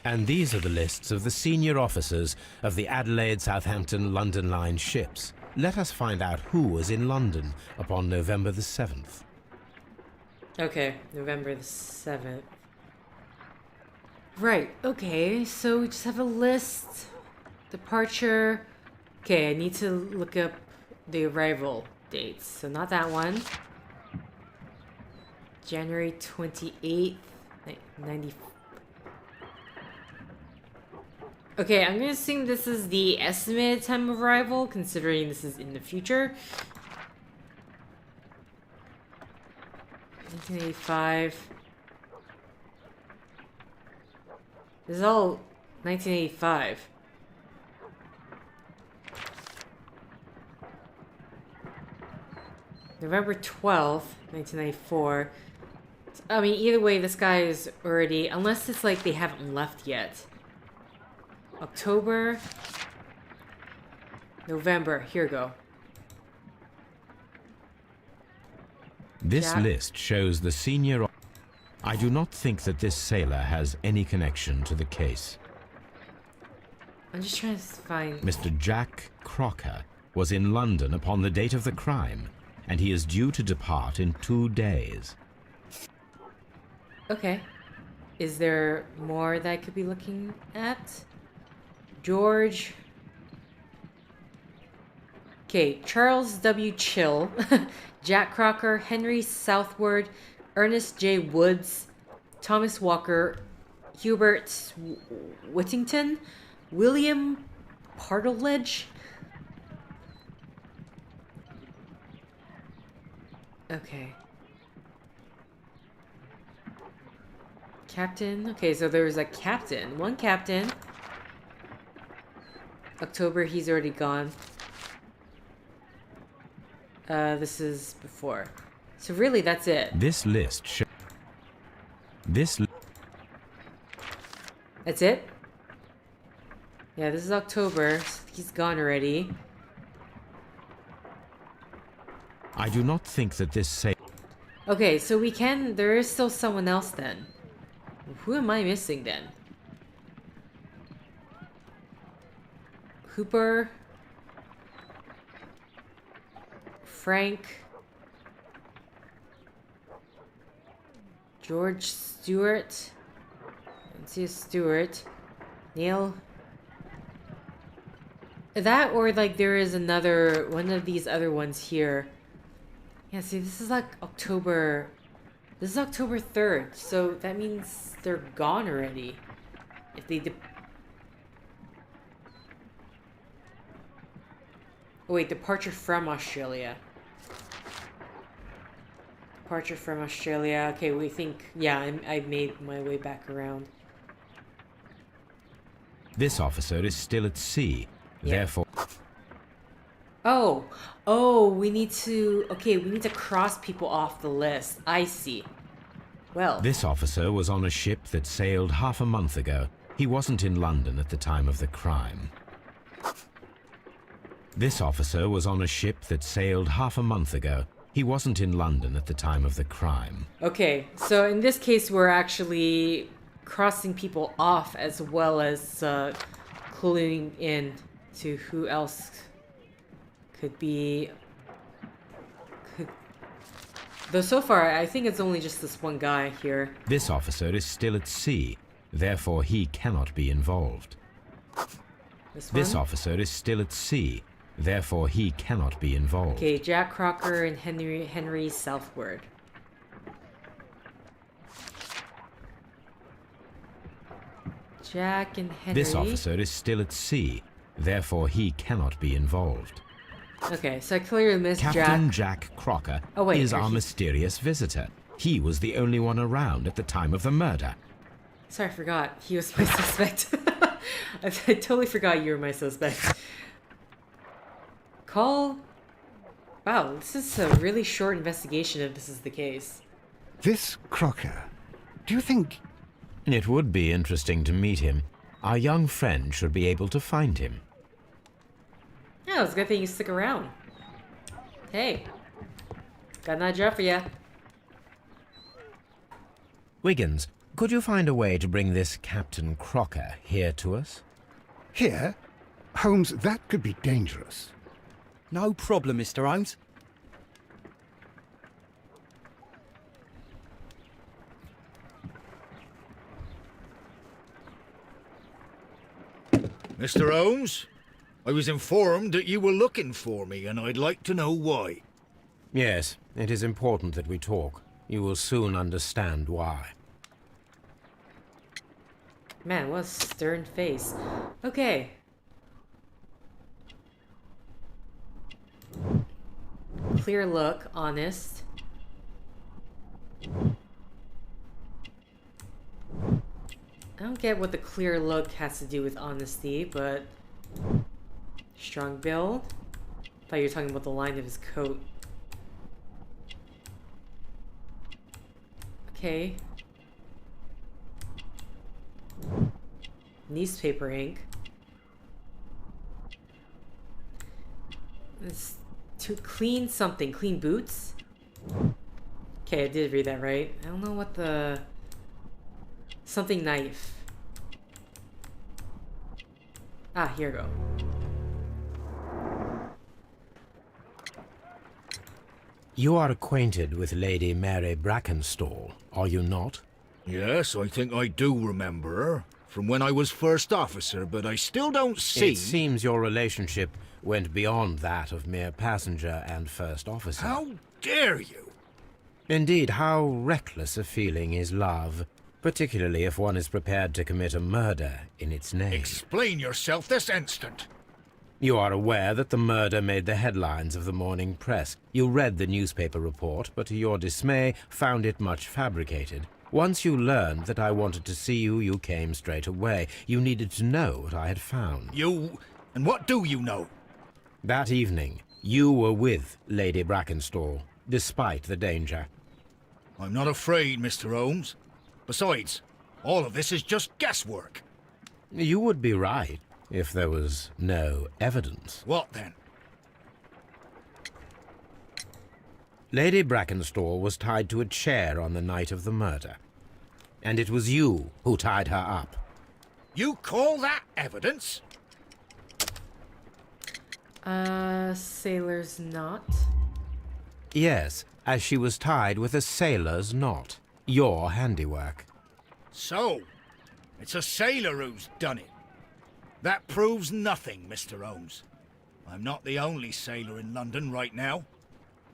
And these are the lists of the senior officers of the Adelaide, Southampton, London line ships. Let us find out who was in London upon November the 7th. Okay, November the 7th. Right, okay, so we just have a list. Departure. Okay, I need to look up the arrival dates. So not that one. January 28th, 90. Okay, I'm gonna assume this is the estimated time of arrival, considering this is in the future. 1985. This is all 1985. November 12th, 1994. I mean, either way, this guy is already... Unless it's like they haven't left yet. October. November. Here we go. This Chiak. list shows the senior... I do not think that this sailor has any connection to the case. I'm just trying to find... Mr. Jack Crocker was in London upon the date of the crime, and he is due to depart in 2 days. Okay. Is there more that I could be looking at? George... Okay, Charles W. Chill, Jack Crocker, Henry Southward, Ernest J. Woods, Thomas Walker, Hubert Whittington, William Partledge. Okay. Captain. Okay, so there's a captain. One captain. October, he's already gone. This is before. So really, that's it. This list That's it? Yeah, this is October. He's gone already. I do not think that this sailor... Okay, so we can... There is still someone else then. Who am I missing then? Hooper... Frank... George Stewart... Cynthia Stewart... Neil... That, or like there is another... One of these other ones here. Yeah, see, this is like October... This is October 3rd, so that means they're gone already. If they... Oh wait, departure from Australia. Departure from Australia. Okay, we think... Yeah, I made my way back around. This officer is still at sea. Yeah. Therefore... Oh, we need to... Okay, we need to cross people off the list. I see. Well... This officer was on a ship that sailed half a month ago. He wasn't in London at the time of the crime. This officer was on a ship that sailed half a month ago. He wasn't in London at the time of the crime. Okay, so in this case, we're actually crossing people off as well as cluing in to who else could be... Though so far, I think it's only just this one guy here. This officer is still at sea. Therefore, he cannot be involved. This officer is still at sea. Therefore, he cannot be involved. Okay, Jack Crocker and Henry Southward. Jack and Henry. This officer is still at sea. Therefore, he cannot be involved. Okay, so I clearly missed Captain Jack. Jack Crocker wait, is our mysterious visitor. He was the only one around at the time of the murder. Sorry, I forgot. He was my suspect. I totally forgot you were my suspect. Call... Wow, this is a really short investigation if this is the case. This Crocker, do you think... It would be interesting to meet him. Our young friend should be able to find him. Yeah, it's a good thing you stick around. Hey, got another job for ya. Wiggins, could you find a way to bring this Captain Crocker here to us? Here? Holmes, that could be dangerous. No problem, Mr. Holmes. Mr. Holmes, I was informed that you were looking for me, and I'd like to know why. Yes, it is important that we talk. You will soon understand why. Man, what a stern face. Okay. Clear look, honest. I don't get what the clear look has to do with honesty, but... Strong build? Thought you were talking about the line of his coat. Okay. Newspaper ink. It's to clean something. Clean boots? Okay, I did read that right. I don't know what the... Something knife. Ah, here we go. You are acquainted with Lady Mary Brackenstall, are you not? Yes, I think I do remember her. From when I was first officer, but I still don't see... It seems your relationship went beyond that of mere passenger and first officer. How dare you? Indeed, how reckless a feeling is love, particularly if one is prepared to commit a murder in its name. Explain yourself this instant. You are aware that the murder made the headlines of the morning press. You read the newspaper report, but to your dismay, found it much fabricated. Once you learned that I wanted to see you, you came straight away. You needed to know what I had found. You... and what do you know? That evening, you were with Lady Brackenstall, despite the danger. I'm not afraid, Mr. Holmes. Besides, all of this is just guesswork. You would be right, if there was no evidence. What then? Lady Brackenstall was tied to a chair on the night of the murder. And it was you who tied her up. You call that evidence? Sailor's knot. Yes, as she was tied with a sailor's knot. Your handiwork. So, it's a sailor who's done it. That proves nothing, Mr. Holmes. I'm not the only sailor in London right now.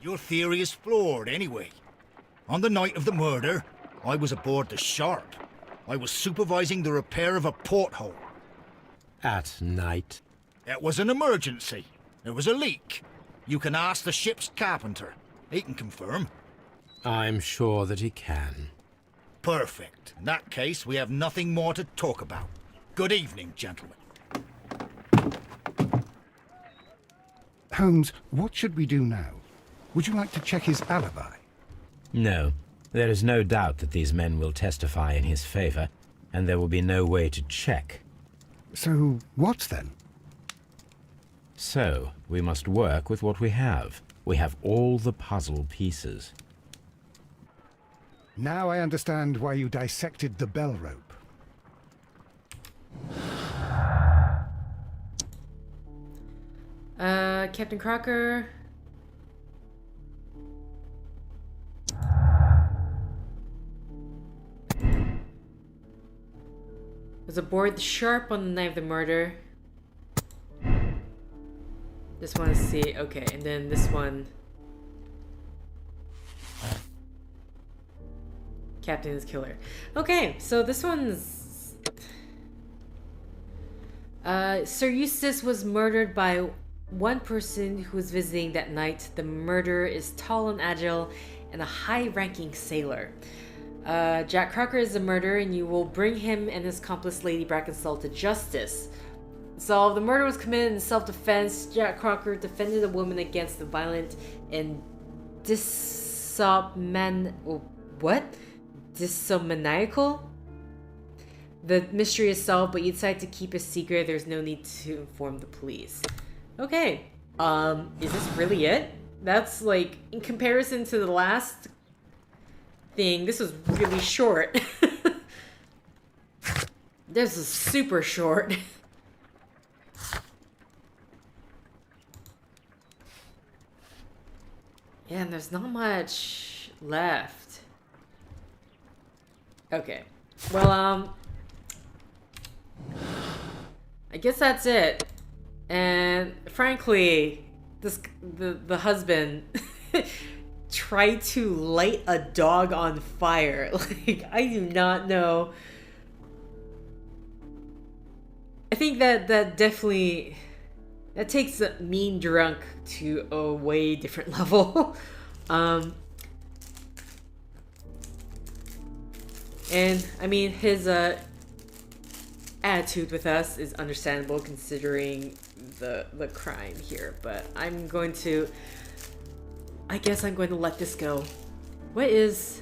Your theory is flawed anyway. On the night of the murder, I was aboard the Sharp. I was supervising the repair of a porthole. At night? It was an emergency. There was a leak. You can ask the ship's carpenter. He can confirm. I'm sure that he can. Perfect. In that case, we have nothing more to talk about. Good evening, gentlemen. Holmes, what should we do now? Would you like to check his alibi? No. There is no doubt that these men will testify in his favor, and there will be no way to check. So, what then? So, we must work with what we have. We have all the puzzle pieces. Now I understand why you dissected the bell rope. Captain Crocker. Was aboard the Sharp on the night of the murder. Just want to see. Okay, and then this one. Captain is killer. Okay, so this one's... Sir Eustace was murdered by one person who was visiting that night. The murderer is tall and agile and a high-ranking sailor. Jack Crocker is the murderer, and you will bring him and his accomplice Lady Brackenstall to justice. So the murder was committed in self-defense. Jack Crocker defended a woman against the violent and dysomaniacal? The mystery is solved, but you decide to keep a secret. There's no need to inform the police. Okay. Is this really it? That's like, in comparison to the last thing, this was really short. This is super short. Yeah, and there's not much left. Okay. Well, I guess that's it. And frankly, the husband tried to light a dog on fire. Like, I do not know I think that definitely that takes a mean drunk to a way different level. And I mean, his attitude with us is understandable considering the crime here, but I guess I'm going to let this go. What is...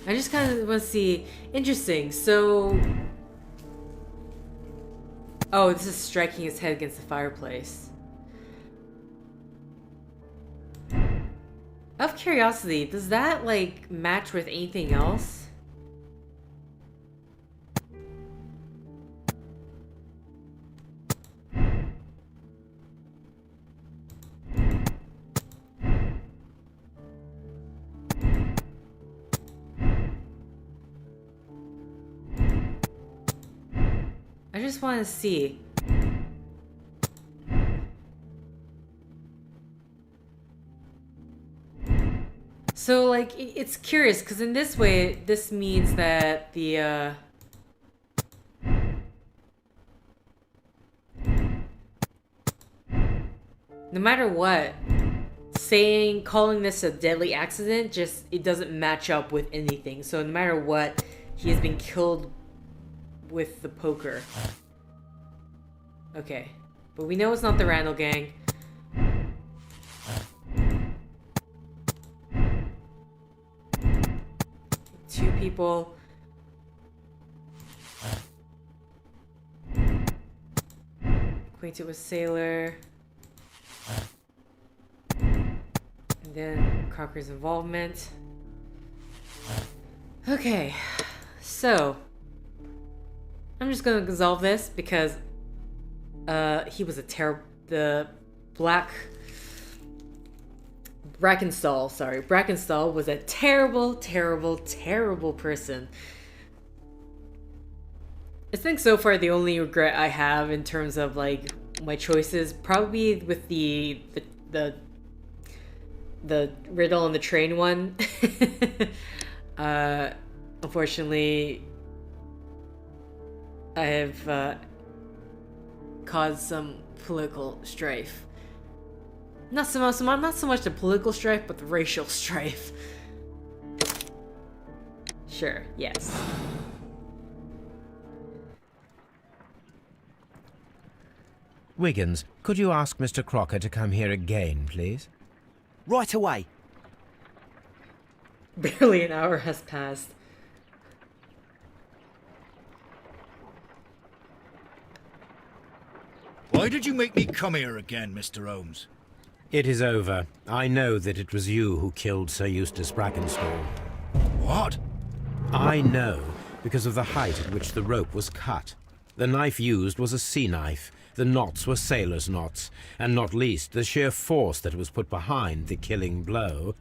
I just kind of want to see. Interesting. So, oh, this is striking his head against the fireplace. Out of curiosity, does that like match with anything else? I just want to see. So, like, it's curious, because in this way, this means that the, no matter what, calling this a deadly accident, it doesn't match up with anything. So no matter what, he has been killed with the poker. Okay. But we know it's not the Randall gang. Two people. Acquainted with Sailor. And then Crocker's involvement. Okay. So, I'm just gonna resolve this because he was the Brackenstall was a terrible, terrible, terrible person. I think so far the only regret I have in terms of like my choices probably with the riddle on the train one. Unfortunately, I have caused some political strife. Not so much the political strife, but the racial strife. Sure, yes. Wiggins, could you ask Mr. Crocker to come here again, please? Right away. Barely an hour has passed. Why did you make me come here again, Mr. Holmes? It is over. I know that it was you who killed Sir Eustace Brackenstall. What? I know, because of the height at which the rope was cut. The knife used was a sea knife. The knots were sailor's knots, and not least the sheer force that was put behind the killing blow.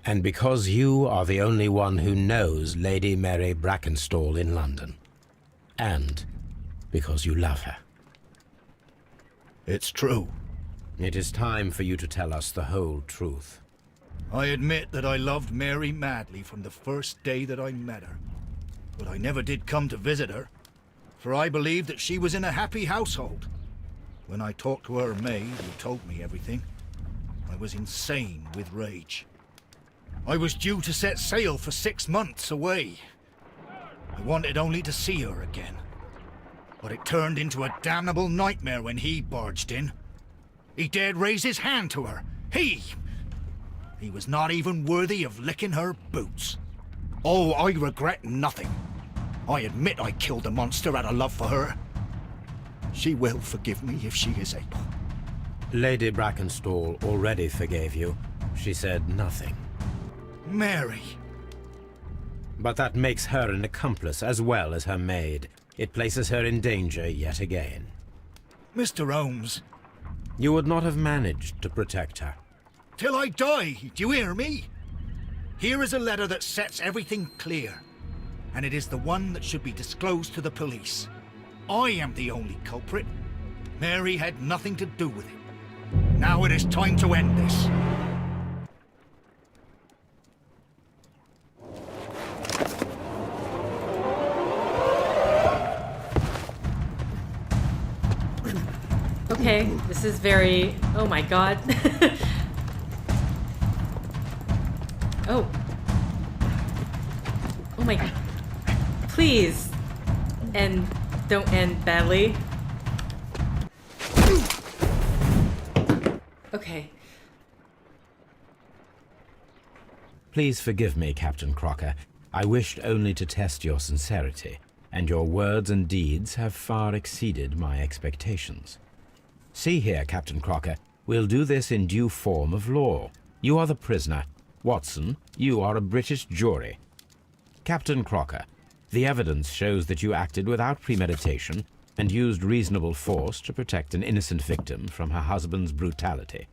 And because you are the only one who knows Lady Mary Brackenstall in London. And because you love her. It's true. It is time for you to tell us the whole truth. I admit that I loved Mary madly from the first day that I met her. But I never did come to visit her, for I believed that she was in a happy household. When I talked to her maid, who told me everything, I was insane with rage. I was due to set sail for 6 months away. I wanted only to see her again. But it turned into a damnable nightmare when he barged in. He dared raise his hand to her. He was not even worthy of licking her boots. Oh, I regret nothing. I admit I killed the monster out of love for her. She will forgive me if she is able. Lady Brackenstall already forgave you. She said nothing. Mary. But that makes her an accomplice as well as her maid. It places her in danger yet again. Mr. Holmes. You would not have managed to protect her. Till I die, do you hear me? Here is a letter that sets everything clear. And it is the one that should be disclosed to the police. I am the only culprit. Mary had nothing to do with it. Now it is time to end this. This is very... Oh my god. Oh. Oh my god. Please. And don't end badly. Okay. Please forgive me, Captain Crocker. I wished only to test your sincerity, and your words and deeds have far exceeded my expectations. See here, Captain Crocker, we'll do this in due form of law. You are the prisoner. Watson, you are a British jury. Captain Crocker, the evidence shows that you acted without premeditation and used reasonable force to protect an innocent victim from her husband's brutality.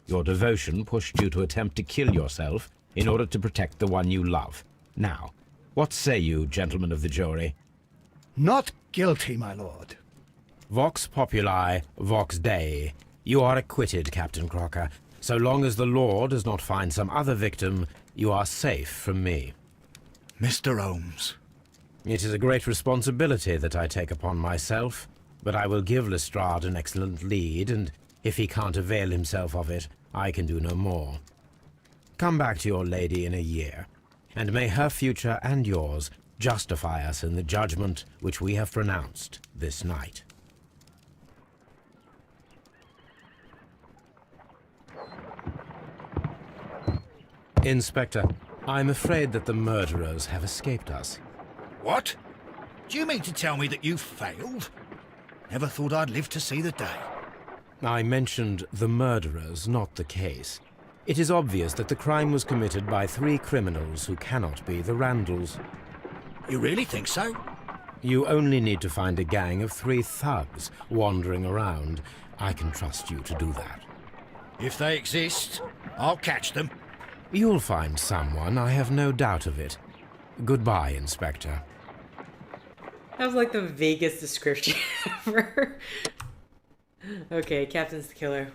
Your devotion pushed you to attempt to kill yourself in order to protect the one you love. Now, what say you, gentlemen of the jury? Not guilty, my lord. Vox populi, vox Dei. You are acquitted, Captain Crocker. So long as the law does not find some other victim, you are safe from me. Mr. Holmes. It is a great responsibility that I take upon myself, but I will give Lestrade an excellent lead, and if he can't avail himself of it, I can do no more. Come back to your lady in a year, and may her future and yours justify us in the judgment which we have pronounced this night. Inspector, I'm afraid that the murderers have escaped us. What? Do you mean to tell me that you failed? Never thought I'd live to see the day. I mentioned the murderers, not the case. It is obvious that the crime was committed by 3 criminals who cannot be the Randalls. You really think so? You only need to find a gang of 3 thugs wandering around. I can trust you to do that. If they exist, I'll catch them. You'll find someone, I have no doubt of it. Goodbye, Inspector. That was like the vaguest description ever. Okay, Captain's the killer.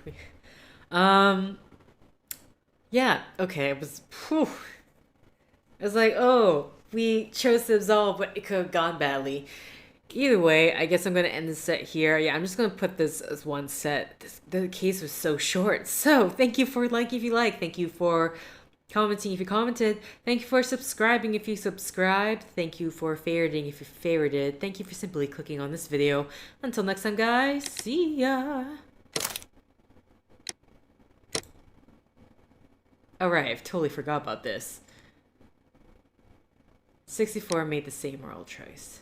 Yeah, okay, it was, whew. It was like, oh, we chose to absolve, but it could have gone badly. Either way, I guess I'm going to end the set here. Yeah, I'm just going to put this as one set. The case was so short. So, thank you for liking if you like. Thank you for commenting if you commented. Thank you for subscribing if you subscribed. Thank you for favoriting if you favorited. Thank you for simply clicking on this video. Until next time, guys. See ya. Alright, I've totally forgot about this. 64 made the same moral choice.